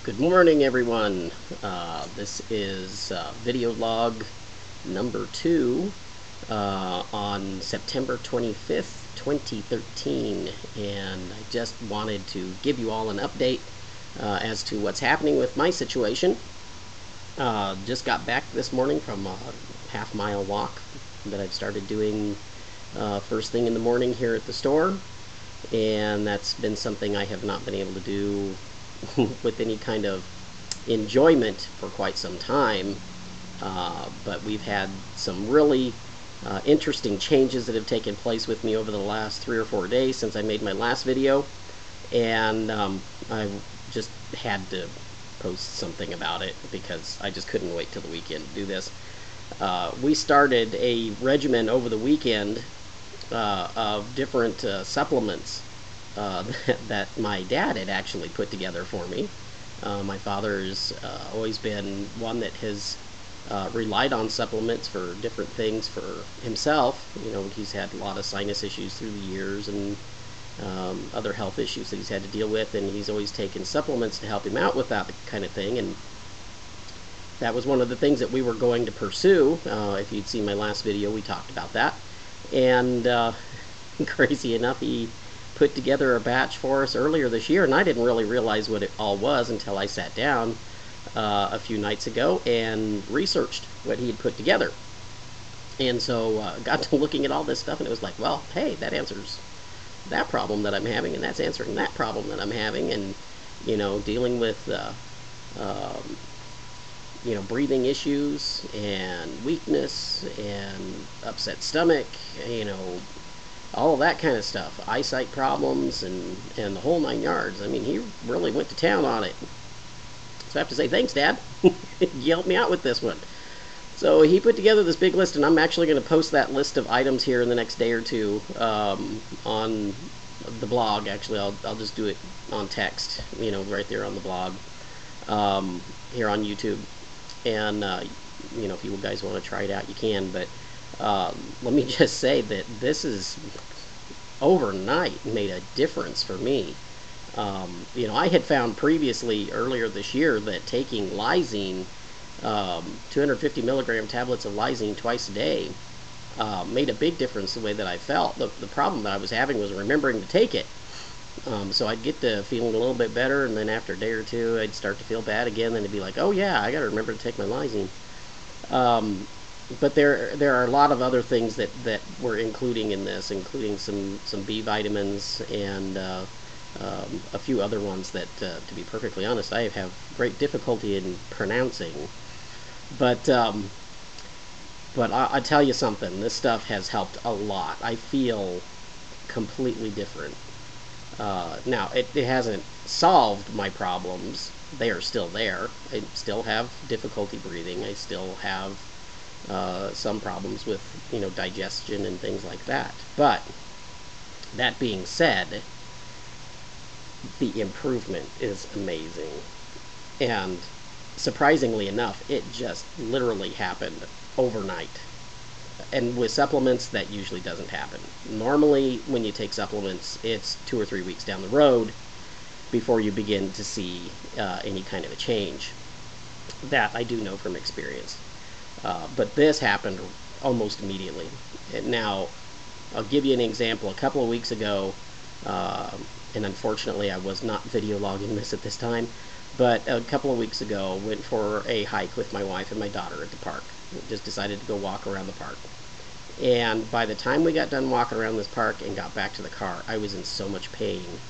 Good morning, everyone. This is video log number 2 on September 25th, 2013, and I just wanted to give you all an update as to what's happening with my situation. Just got back this morning from a half-mile walk that I've started doing first thing in the morning here at the store, and that's been something I have not been able to do with any kind of enjoyment for quite some time, but we've had some really interesting changes that have taken place with me over the last 3 or 4 days since I made my last video, and I just had to post something about it because I just couldn't wait till the weekend to do this. We started a regimen over the weekend of different supplements that my dad had actually put together for me. My father's always been one that has relied on supplements for different things for himself. You know, he's had a lot of sinus issues through the years and other health issues that he's had to deal with, and he's always taken supplements to help him out with that kind of thing, and that was one of the things that we were going to pursue. If you'd seen my last video, we talked about that, and crazy enough, he put together a batch for us earlier this year, and I didn't really realize what it all was until I sat down a few nights ago and researched what he had put together. And so got to looking at all this stuff, and it was like, well, hey, that answers that problem that I'm having, and that's answering that problem that I'm having, and, you know, dealing with you know, breathing issues and weakness and upset stomach, you know, all of that kind of stuff, eyesight problems, and the whole 9 yards. I mean, he really went to town on it. So I have to say thanks, Dad. You helped me out with this one. So he put together this big list, and I'm actually going to post that list of items here in the next day or two on the blog. Actually, I'll just do it on text, you know, right there on the blog here on YouTube. And you know, if you guys want to try it out, you can. But let me just say that this is overnight made a difference for me. You know, I had found previously earlier this year that taking lysine, 250 milligram tablets of lysine twice a day, made a big difference the way that I felt. The problem that I was having was remembering to take it. So I'd get to feeling a little bit better, and then after a day or two, I'd start to feel bad again. Then it'd be like, oh yeah, I got to remember to take my lysine. But there are a lot of other things that we're including in this, including some B vitamins and a few other ones that, to be perfectly honest, I have great difficulty in pronouncing. But I tell you something, this stuff has helped a lot. I feel completely different. Now, it hasn't solved my problems. They are still there. I still have difficulty breathing. I still have some problems with, you know, digestion and things like that. But that being said, the improvement is amazing. And surprisingly enough, it just literally happened overnight. And with supplements, that usually doesn't happen. Normally, when you take supplements, it's 2 or 3 weeks down the road before you begin to see any kind of a change. That I do know from experience. But this happened almost immediately. Now, I'll give you an example. A couple of weeks ago, and unfortunately I was not video logging this at this time, but a couple of weeks ago, went for a hike with my wife and my daughter at the park. We just decided to go walk around the park. And by the time we got done walking around this park and got back to the car, I was in so much pain.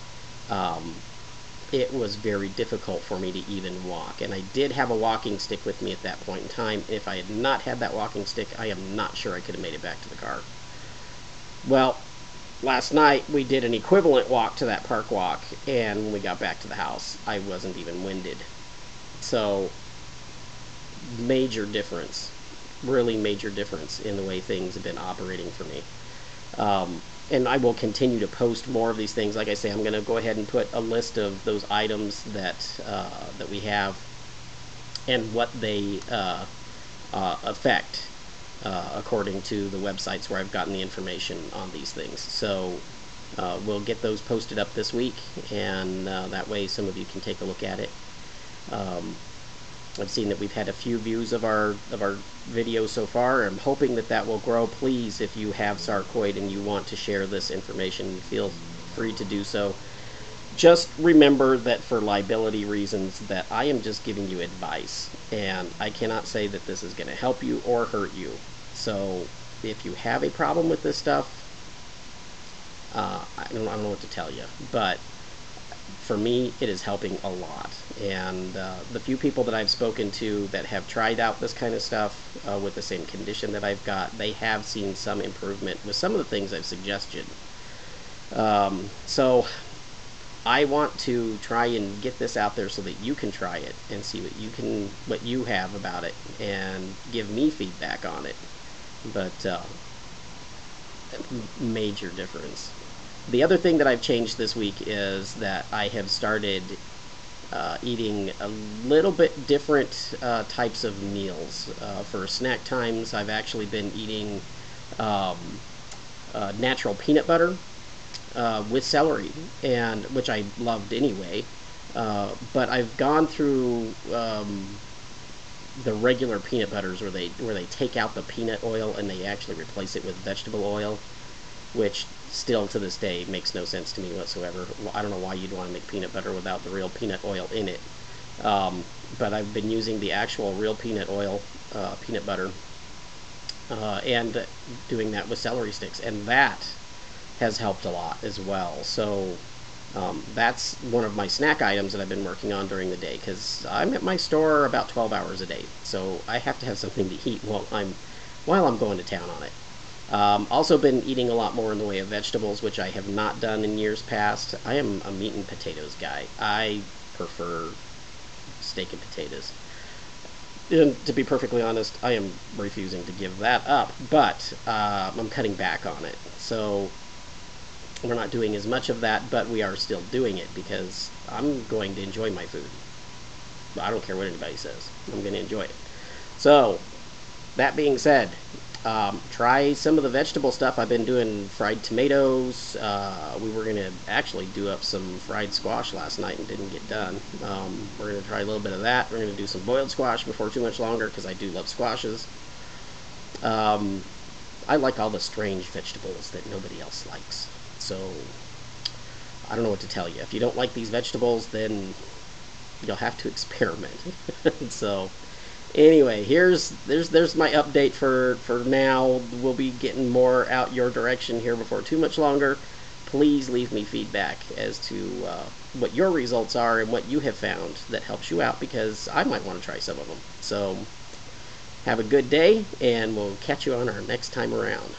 It was very difficult for me to even walk. And I did have a walking stick with me at that point in time. If I had not had that walking stick, I am not sure I could have made it back to the car. Well, last night we did an equivalent walk to that park walk, and when we got back to the house, I wasn't even winded. So, major difference. Really major difference in the way things have been operating for me. And I will continue to post more of these things. Like I say, I'm going to go ahead and put a list of those items that that we have and what they affect according to the websites where I've gotten the information on these things. So we'll get those posted up this week, and that way some of you can take a look at it. I've seen that we've had a few views of our video so far. I'm hoping that that will grow. Please, if you have sarcoid and you want to share this information, feel free to do so. Just remember that for liability reasons that I am just giving you advice, and I cannot say that this is going to help you or hurt you. So if you have a problem with this stuff, I don't know what to tell you, but for me it is helping a lot. And the few people that I've spoken to that have tried out this kind of stuff with the same condition that I've got, they have seen some improvement with some of the things I've suggested. So I want to try and get this out there so that you can try it and see what you have about it and give me feedback on it. But major difference. The other thing that I've changed this week is that I have started eating a little bit different types of meals. For snack times, I've actually been eating natural peanut butter with celery, and which I loved anyway. But I've gone through the regular peanut butters where they take out the peanut oil and they actually replace it with vegetable oil, which still to this day makes no sense to me whatsoever. I don't know why you'd want to make peanut butter without the real peanut oil in it. But I've been using the actual real peanut oil, peanut butter, and doing that with celery sticks, and that has helped a lot as well. So that's one of my snack items that I've been working on during the day, because I'm at my store about 12 hours a day, so I have to have something to eat while I'm going to town on it. Also been eating a lot more in the way of vegetables, which I have not done in years past. I am a meat and potatoes guy. I prefer steak and potatoes. And to be perfectly honest, I am refusing to give that up, but I'm cutting back on it. So we're not doing as much of that, but we are still doing it because I'm going to enjoy my food. I don't care what anybody says. I'm going to enjoy it. So that being said, try some of the vegetable stuff. I've been doing fried tomatoes. We were going to actually do up some fried squash last night and didn't get done. We're going to try a little bit of that. We're going to do some boiled squash before too much longer because I do love squashes. I like all the strange vegetables that nobody else likes. So I don't know what to tell you. If you don't like these vegetables, then you'll have to experiment. So anyway, there's my update for now. We'll be getting more out your direction here before too much longer. Please leave me feedback as to what your results are and what you have found that helps you out, because I might want to try some of them. So have a good day, and we'll catch you on our next time around.